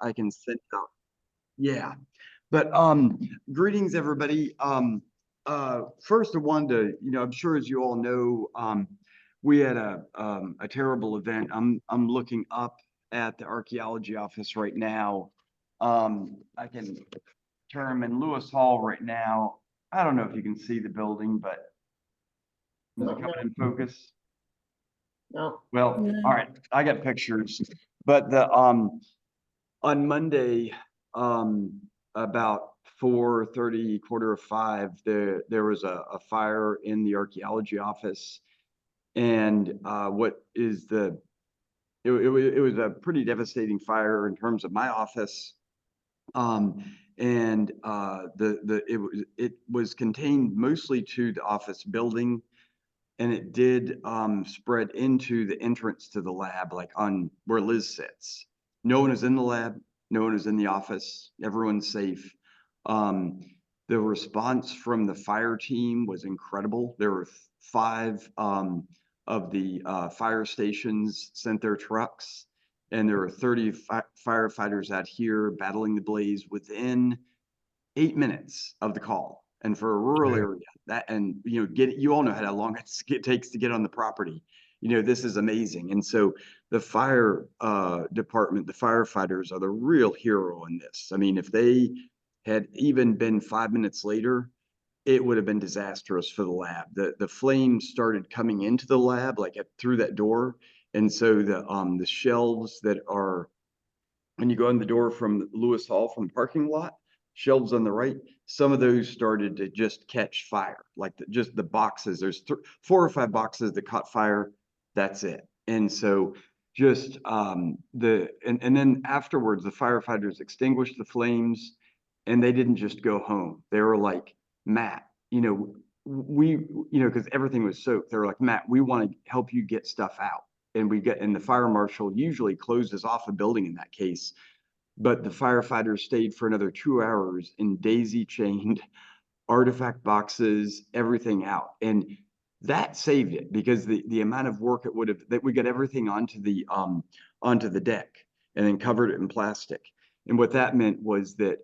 I can send out. Yeah, but greetings everybody. First I wanted to, I'm sure as you all know, we had a terrible event. I'm looking up at the archaeology office right now. I can term in Lewis Hall right now. I don't know if you can see the building, but am I coming in focus? No. Well, all right, I got pictures, but the on Monday, about 4:30, quarter of 5, there was a fire in the archaeology office, and it was a pretty devastating fire in terms of my office. And it was contained mostly to the office building, and it did spread into the entrance to the lab, like on where Liz sits. No one is in the lab, no one is in the office, everyone's safe. The response from the fire team was incredible. There were 5 of the fire stations sent their trucks, and there were 30 firefighters out here battling the blaze within 8 minutes of the call. And for a rural area, that, and you all know how long it takes to get on the property. This is amazing. And so the fire department, the firefighters are the real hero in this. I mean, if they had even been 5 minutes later, it would have been disastrous for the lab. The flames started coming into the lab like through that door. And so the shelves that are, when you go in the door from Lewis Hall from the parking lot, shelves on the right, some of those started to just catch fire, like just the boxes. There's 4 or 5 boxes that caught fire. That's it. And so just and then afterwards, the firefighters extinguished the flames, and they didn't just go home. They were like, Matt, because everything was soaked. They were like, Matt, we want to help you get stuff out. And the fire marshal usually closes off a building in that case. But the firefighters stayed for another 2 hours and daisy chained artifact boxes, everything out. And that saved it, because the amount of work it would have, that we got everything onto the deck and then covered it in plastic. And what that meant was that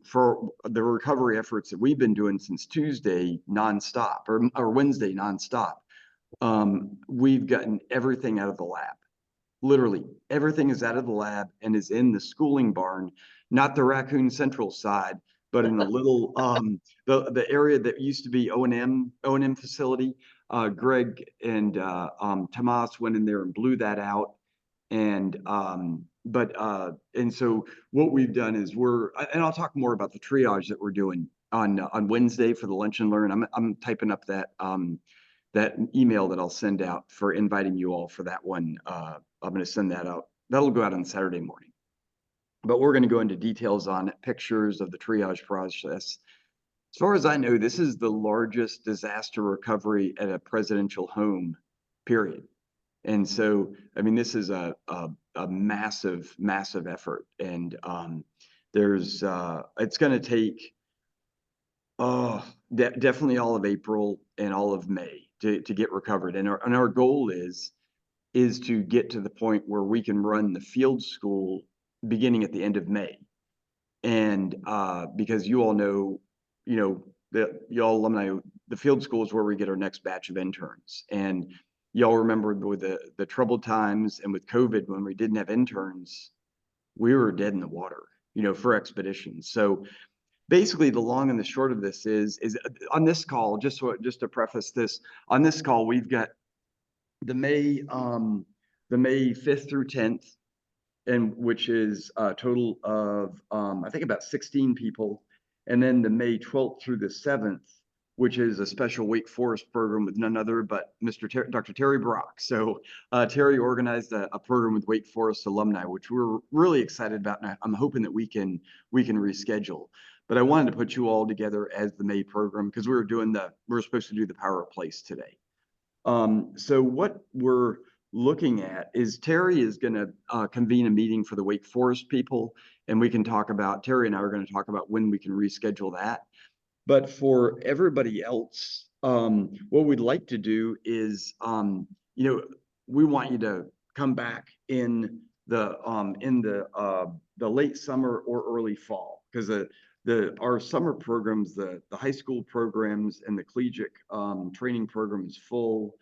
for the recovery efforts that we've been doing since Tuesday nonstop, or Wednesday nonstop, we've gotten everything out of the lab. Literally everything is out of the lab and is in the schooling barn, not the Raccoon Central side, but in the little the area that used to be O&M facility. Greg and Tomas went in there and blew that out. And so what we've done is and I'll talk more about the triage that we're doing on Wednesday for the lunch and learn. I'm typing up that email that I'll send out for inviting you all for that one. I'm going to send that out. That'll go out on Saturday morning. But we're going to go into details on pictures of the triage process. As far as I know, this is the largest disaster recovery at a presidential home, period. And so, I mean, this is a massive, massive effort. And it's going to take definitely all of April and all of May to get recovered. And our goal is to get to the point where we can run the field school beginning at the end of May. And because you all know, y'all alumni, the field school is where we get our next batch of interns. And y'all remember with the troubled times and with COVID, when we didn't have interns, we were dead in the water, for expeditions. So basically, the long and the short of this is on this call, just to preface this, on this call, we've got the May 5th through 10th, and which is a total of I think about 16 people, and then the May 12th through the 7th, which is a special Wake Forest program with none other but Dr. Terry Brock. So Terry organized a program with Wake Forest alumni, which we're really excited about, and I'm hoping that we can reschedule. But I wanted to put you all together as the May program, because we were supposed to do the Power of Place today. So what we're looking at is Terry is going to convene a meeting for the Wake Forest people, and Terry and I are going to talk about when we can reschedule that. But for everybody else, what we'd like to do is, we want you to come back in in the late summer or early fall, because our summer programs, the high school programs and the collegiate training program is full,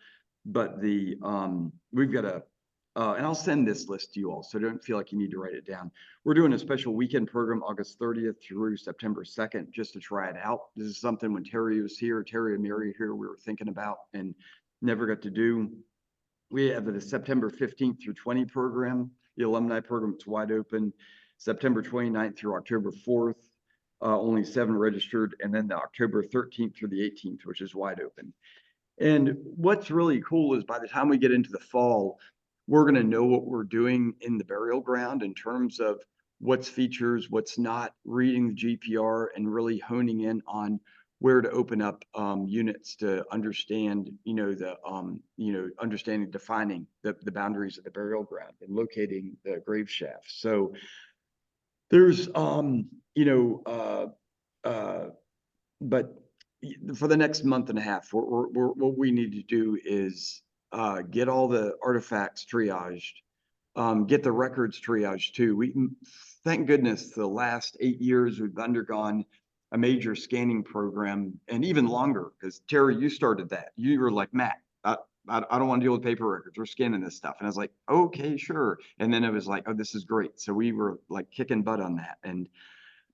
but we've got and I'll send this list to you all, so don't feel like you need to write it down. We're doing a special weekend program August 30th through September 2nd just to try it out. This is something when Terry was here, Terry and Mary here, we were thinking about and never got to do. We have the September 15th through 20 program. The alumni program, it's wide open. September 29th through October 4th, only 7 registered. And then the October 13th through the 18th, which is wide open. And what's really cool is by the time we get into the fall, we're going to know what we're doing in the burial ground in terms of what's features, what's not, reading the GPR and really honing in on where to open up units to understand, understanding, defining the boundaries of the burial ground and locating the grave shafts. So there's, but for the next month and a half, what we need to do is get all the artifacts triaged, get the records triaged too. Thank goodness, the last 8 years we've undergone a major scanning program, and even longer, because Terry, you started that. You were like, Matt, I don't want to deal with paper records. We're scanning this stuff. And I was like, okay, sure. And then it was like, oh, this is great. So we were like kicking butt on that. And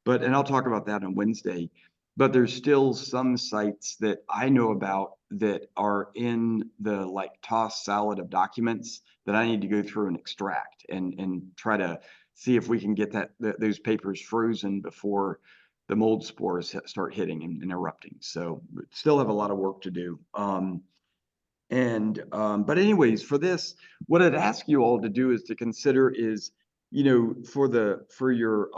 I'll talk about that on Wednesday. But there's still some sites that I know about that are in the like toss salad of documents that I need to go through and extract and try to see if we can get those papers frozen before the mold spores start hitting and erupting. So still have a lot of work to do. But anyways, for this, what I'd ask you all to do is to consider is, for your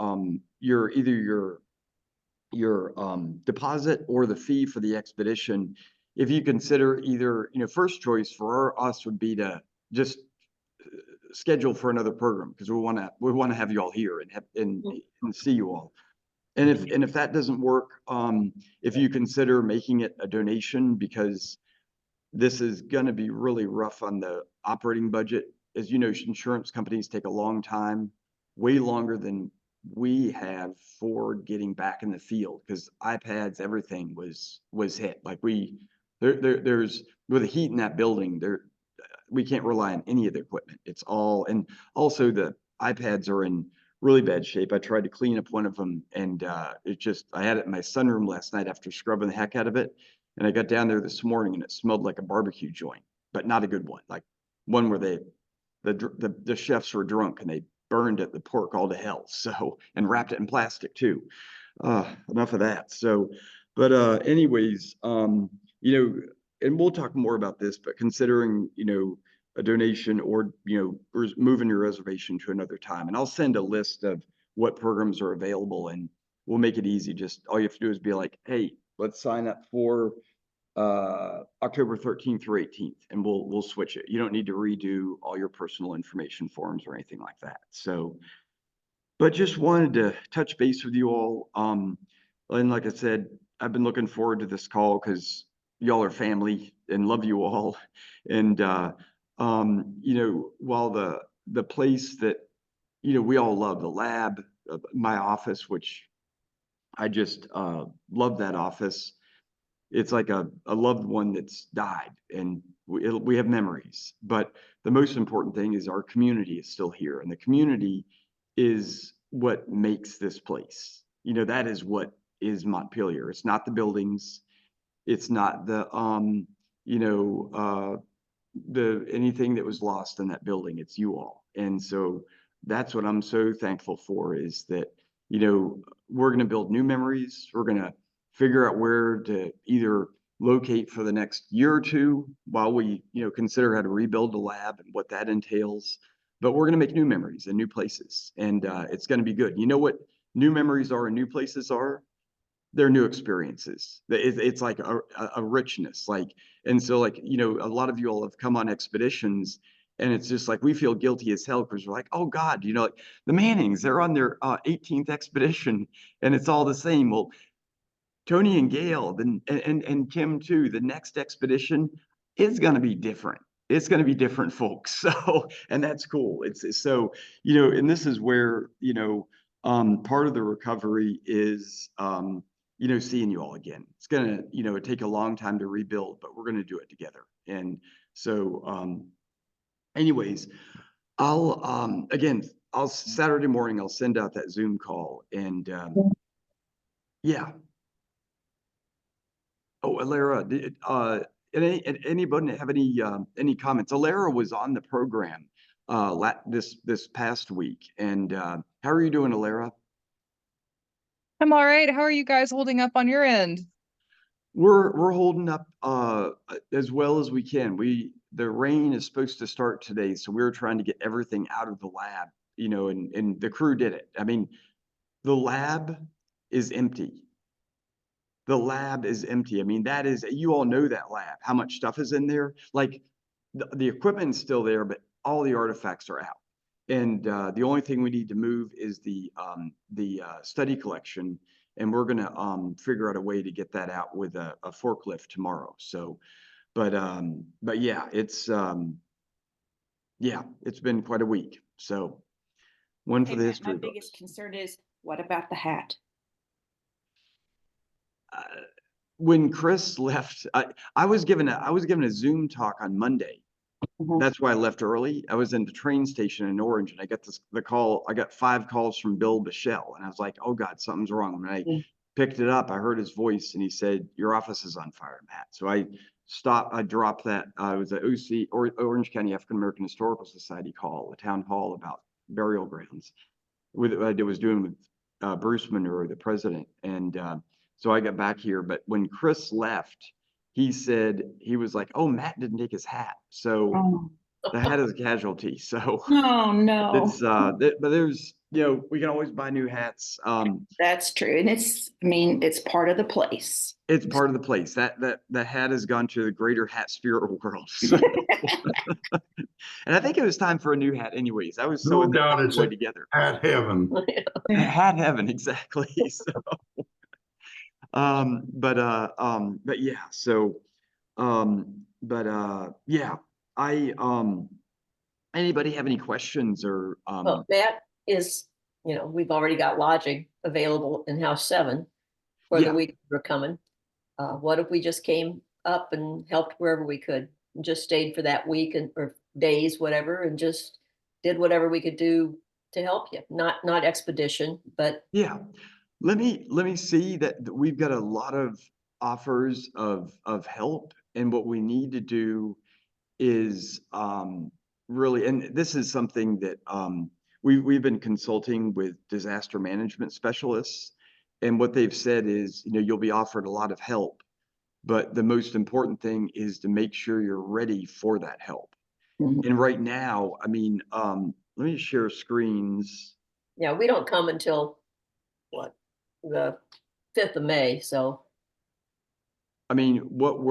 deposit or the fee for the expedition, if you consider either, first choice for us would be to just schedule for another program, because we want to have you all here and see you all. And if that doesn't work, if you consider making it a donation, because this is going to be really rough on the operating budget. As you know, insurance companies take a long time, way longer than we have for getting back in the field, because iPads, everything was hit. Like there's with the heat in that building, we can't rely on any of the equipment. It's all, and also the iPads are in really bad shape. I tried to clean up one of them, and I had it in my sunroom last night after scrubbing the heck out of it. And I got down there this morning and it smelled like a barbecue joint, but not a good one. Like one where the chefs were drunk and they burned the pork all to hell. So, and wrapped it in plastic too. Enough of that. So, but anyways, and we'll talk more about this, but considering, a donation or, moving your reservation to another time. And I'll send a list of what programs are available, and we'll make it easy. Just all you have to do is be like, hey, let's sign up for October 13th through 18th, and we'll switch it. You don't need to redo all your personal information forms or anything like that. So, but just wanted to touch base with you all. And like I said, I've been looking forward to this call because y'all are family and love you all. And while the place that we all love, the lab, my office, which I just love that office. It's like a loved one that's died, and we have memories. But the most important thing is our community is still here, and the community is what makes this place. That is what is Montpelier. It's not the buildings. It's not the anything that was lost in that building. It's you all. And so that's what I'm so thankful for, is that, we're going to build new memories. We're going to figure out where to either locate for the next year or two while we, consider how to rebuild the lab and what that entails. But we're going to make new memories in new places, and it's going to be good. You know what new memories are and new places are? They're new experiences. It's like a richness, and so a lot of you all have come on expeditions, and it's just like we feel guilty as hell because we're like, oh God, like the Mannings, they're on their 18th expedition, and it's all the same. Well, Tony and Gail, and Kim too, the next expedition is going to be different. it's going to be different folks. So, and that's cool. It's so, you know, and this is where, you know, part of the recovery is, you know, seeing you all again. It's going to, you know, take a long time to rebuild, but we're going to do it together. And so, anyways, I'll, again, I'll Saturday morning, I'll send out that Zoom call and, yeah. Oh, Alara, anybody have any comments? Alara was on the program this past week, and how are you doing, Alara? I'm all right. How are you guys holding up on your end? We're holding up as well as we can. The rain is supposed to start today, so we're trying to get everything out of the lab, you know, and the crew did it. I mean, the lab is empty. The lab is empty. I mean, that is, you all know that lab, how much stuff is in there. Like the equipment's still there, but all the artifacts are out. And the only thing we need to move is the study collection. And we're gonna figure out a way to get that out with a forklift tomorrow. So, but yeah, it's been quite a week. So one for Hey, the Matt, history my biggest books. concern is, what about the hat? When Chris left, I was given a Zoom talk on Monday. Mhm. That's why I left early. I was in the train station in Orange, and I got the call. I got 5 calls from Bill Bichelle, and I was like, "Oh God, something's wrong." When I picked it up, I heard his voice, and he said, "Your office is on fire, Matt." So I stopped. I dropped that. It was a OC or Orange County African American Historical Society call, a town hall about burial grounds, with what I was doing with Bruce Monroe, the president, and so I got back here. But when Chris left, he said he was like, "Oh, Matt didn't take his hat," so Oh, the hat is a casualty. So no. it's but there's, you know, we can always buy new hats. That's true. And I mean, it's part of the place. It's part of the place that the hat has gone to the greater hat spirit world. So, and I think it was time for a new hat anyways. I was so No in there doubt all it's the way together. at heaven. Hat heaven, exactly. So, but yeah, so, yeah, I, anybody have any questions or, Well, that is, we've already got lodging available in House 7 for yeah. the week we're coming. What if we just came up and helped wherever we could, and just stayed for that week or days, whatever, and just did whatever we could do to help you? Not expedition, but Yeah, let me see that we've got a lot of offers of help, and what we need to do is really, and this is something that we've been consulting with disaster management specialists, and what they've said is, you know, you'll be offered a lot of help, but the most important thing is to make sure you're ready for that help. Mhm. And right now, I mean, let me share screens. yeah, we don't come until what, the 5th of May. So I mean, what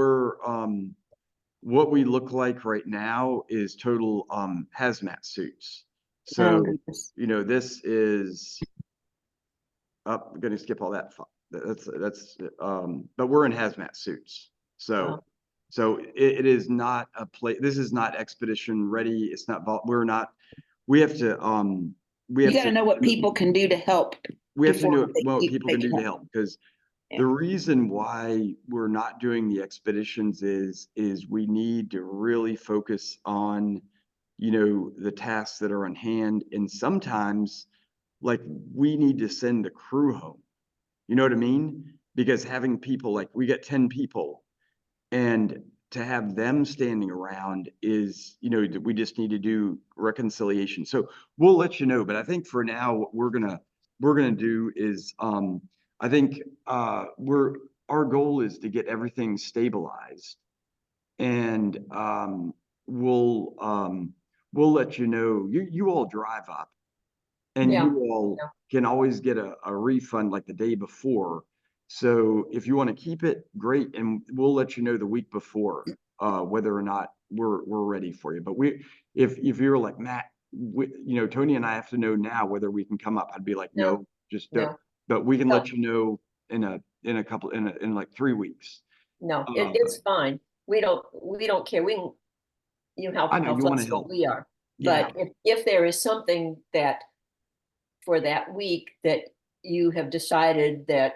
we look like right now is total hazmat suits. oh, So, goodness. you know, this is I'm gonna skip all that. But we're in hazmat suits. So, Wow. it is not a place. This is not expedition ready. It's not. We're not. We have to. We You have got to to. know what people can do to help We have to before know what people they can do to help. help, because Yeah. the reason why we're not doing the expeditions is we need to really focus on, you know, the tasks that are on hand. And sometimes, like, we need to send the crew home. You know what I mean? Because having people, like, we got 10 people, and to have them standing around is, you know, we just need to do reconciliation. So we'll let you know. But I think for now, what we're gonna do is, I think our goal is to get everything stabilized, and we'll let you know. You all drive up, and Yeah. you all Yeah. can always get a refund like the day before. So if you want to keep it, great, and we'll let you know the week before whether or not we're ready for you. But if you're like, Matt, you know, Tony and I have to know now whether we can come up, I'd be like, No, no, just don't. no, But we can no, let you know in like 3 weeks. no. Uh, It's fine. We don't care. how I know you want to flexible help. we are. Yeah. But if there is something that for that week that you have decided that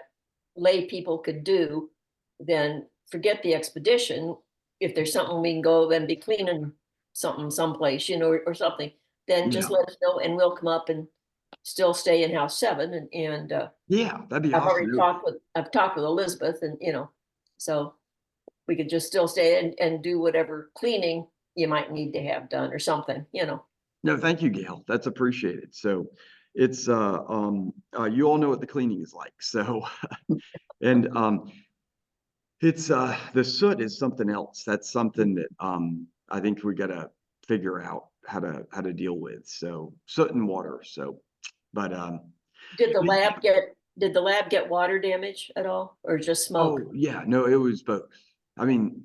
lay people could do, then forget the expedition. If there's something we can go and be cleaning something someplace, or something, then just Yeah. let us know and we'll come up and still stay in house 7. And Yeah, that'd be I've awesome. already I've talked with Elizabeth, and so we could just still stay and do whatever cleaning you might need to have done or something. No, thank you, Gail. That's appreciated. So it's you all know what the cleaning is like. So and it's the soot is something else. That's something that I think we gotta figure out how to deal with. So soot and water. So but Did the lab get water damage at all, or just smoke? oh yeah, no, it was both. I mean,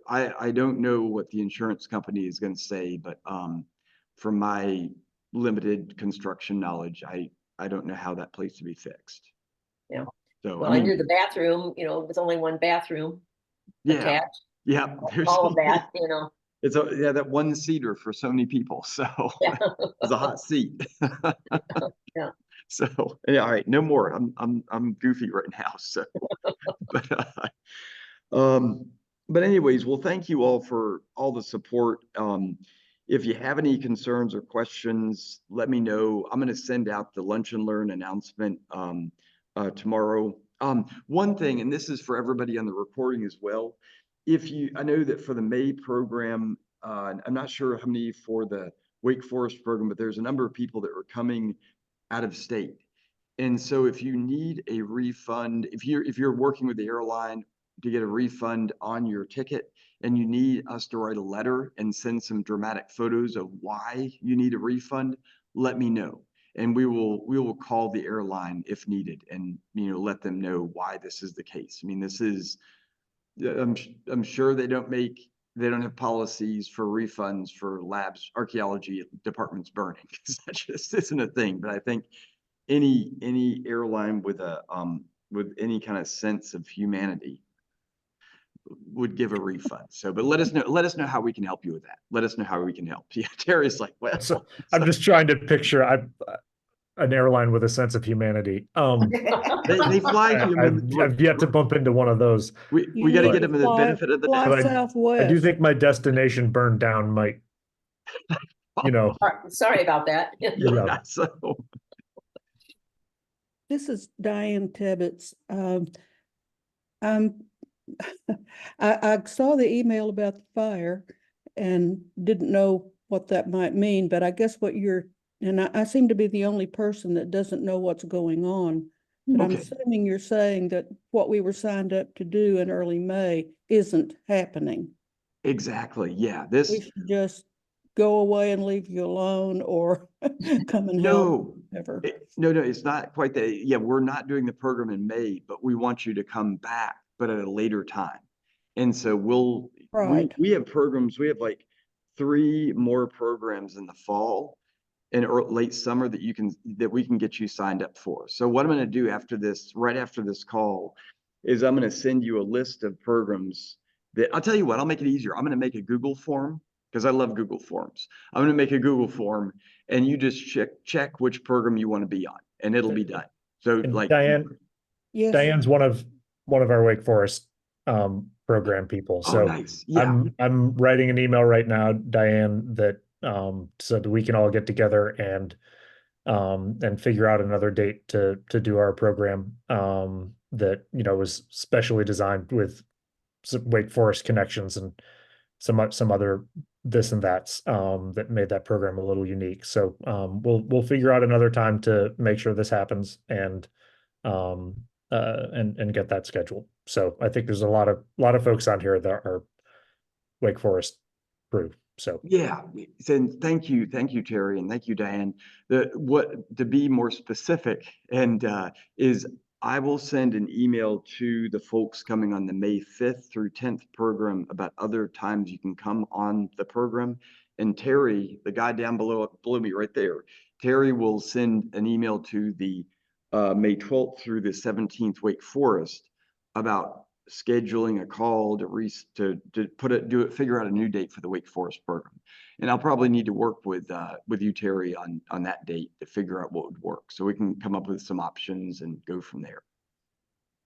I don't know what the insurance company is going to say, but from my limited construction knowledge, I don't know how that place to be fixed. Yeah. So Well, I I knew mean, the bathroom, with only one bathroom yeah, attached, yeah. There's all of only, that, it's yeah, that one seater for so many people. So yeah. it's a hot seat. Yeah. So yeah, all right, no more. I'm goofy right now. So but Um, but anyways, well, thank you all for all the support. If you have any concerns or questions, let me know. I'm going to send out the Lunch and Learn announcement tomorrow. One thing, and this is for everybody on the recording as well. I know that for the May program, I'm not sure how many for the Wake Forest program, but there's a number of people that are coming out of state. And so if you need a refund, if you're working with the airline to get a refund on your ticket and you need us to write a letter and send some dramatic photos of why you need a refund, let me know. And we will call the airline if needed and let them know why this is the case. I mean, this is I'm sure they don't have policies for refunds for labs, archaeology departments burning. That just isn't a thing. But I think any airline with with any kind of sense of humanity would give a refund. So, but let us know how we can help you with that. Let us know how we can help. Yeah, Terry's like, well, So I'm just trying to picture an airline with a sense of humanity. they fly to. I mean, look, I've yet to bump into one of those. we got to get them the benefit of the doubt. But I do think my destination burned down might, Sorry about that. Yeah, so This is Diane Tibbetts. I saw the email about the fire and didn't know what that might mean, but I guess I seem to be the only person that doesn't know what's going on. But I'm okay. assuming you're saying that what we were signed up to do in early May isn't happening. Exactly. Yeah. We should just go away and leave you alone, or come and help. No, it's not quite that. Yeah, we're not doing the program in May, but we want you to come back, but at a later time. And so we have programs. We have like 3 more programs in the fall and late summer that we can get you signed up for. So what I'm going to do right after this call, is I'm going to send you a list of programs that I'll tell you what, I'll make it easier. I'm going to make a Google form because I love Google Forms. I'm going to make a Google form and you just check which program you want to be on and it'll be done. So And like Yes. Diane's one of our Wake Forest program people. Oh, So nice. Yeah. I'm writing an email right now, Diane, that so that we can all get together and figure out another date to do our program that was specially designed with some Wake Forest connections and some other this and that's that made that program a little unique. So we'll figure out another time to make sure this happens and get that scheduled. So I think there's a lot of folks on here that are Wake Forest crew. So yeah, and thank you, Terry, and thank you, Diane. To be more specific, and is I will send an email to the folks coming on the May 5th through 10th program about other times you can come on the program. And Terry, the guy down below me right there, Terry will send an email to the May 12th through the 17th Wake Forest about scheduling a call to figure out a new date for the Wake Forest program. And I'll probably need to work with you, Terry, on that date to figure out what would work. So we can come up with some options and go from there.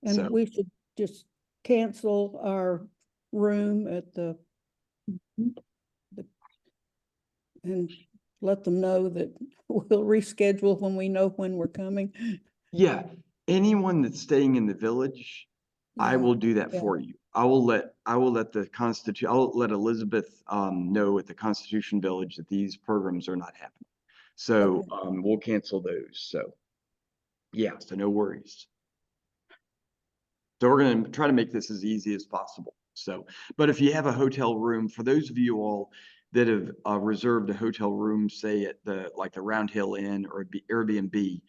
And So- we should just cancel our room at the and let them know that we'll reschedule when we know when we're coming. Yeah, anyone that's staying in the village, I Yeah, will do that yeah. for you. I'll let Elizabeth know at the Constitution Village that these programs are not happening. So Okay. we'll cancel those. So yeah, so no worries. So we're going to try to make this as easy as possible. So, but if you have a hotel room, for those of you all that have reserved a hotel room, say at the Round Hill Inn or Airbnb,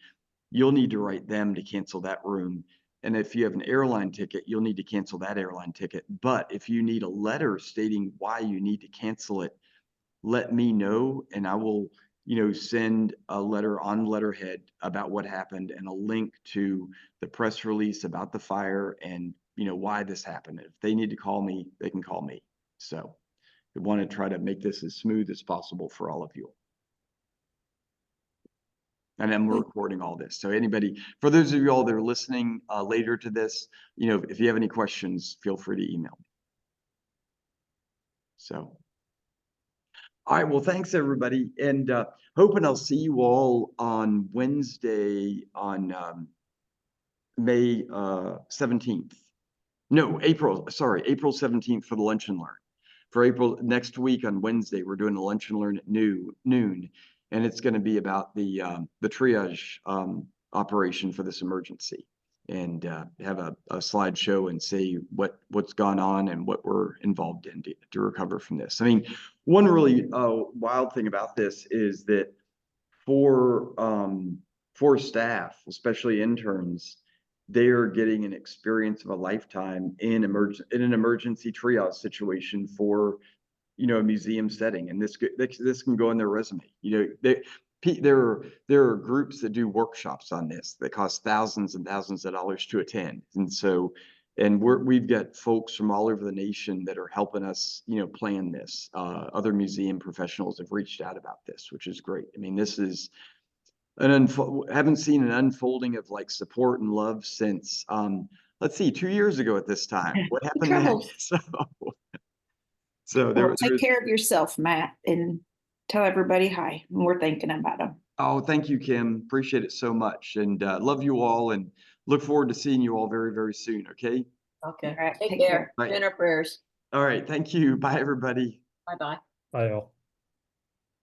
you'll need to write them to cancel that room. And if you have an airline ticket, you'll need to cancel that airline ticket. But if you need a letter stating why you need to cancel it, let me know, and I will, send a letter on letterhead about what happened and a link to the press release about the fire and, why this happened. If they need to call me, they can call me. So we want to try to make this as smooth as possible for all of you. And I'm recording all this. So for those of you all that are listening later to this, if you have any questions, feel free to email me. So, all right, well, thanks everybody. And hoping I'll see you all on Wednesday on May 17th. No, April 17th for the Lunch and Learn. For April next week on Wednesday, we're doing a Lunch and Learn at noon. And it's going to be about the triage operation for this emergency, and have a slideshow and say what's gone on and what we're involved in to recover from this. I mean, one really wild thing about this is that for staff, especially interns, they are getting an experience of a lifetime in an emergency triage situation for a museum setting, and this can go on their resume. There are groups that do workshops on this that cost thousands and thousands of dollars to attend, and we've got folks from all over the nation that are helping us plan this. Other museum professionals have reached out about this, which is great. I mean, this is haven't seen an unfolding of support and love since let's see, 2 years ago at this time. What happened next? So Well, take care of yourself, Matt, and tell everybody hi. We're thinking about them. Oh, thank you, Kim. Appreciate it so much. And love you all and look forward to seeing you all very, very soon. Okay. Okay, All right, take take care. care. Bye. Send our prayers. All right. Thank you. Bye, everybody. Bye-bye. Bye all.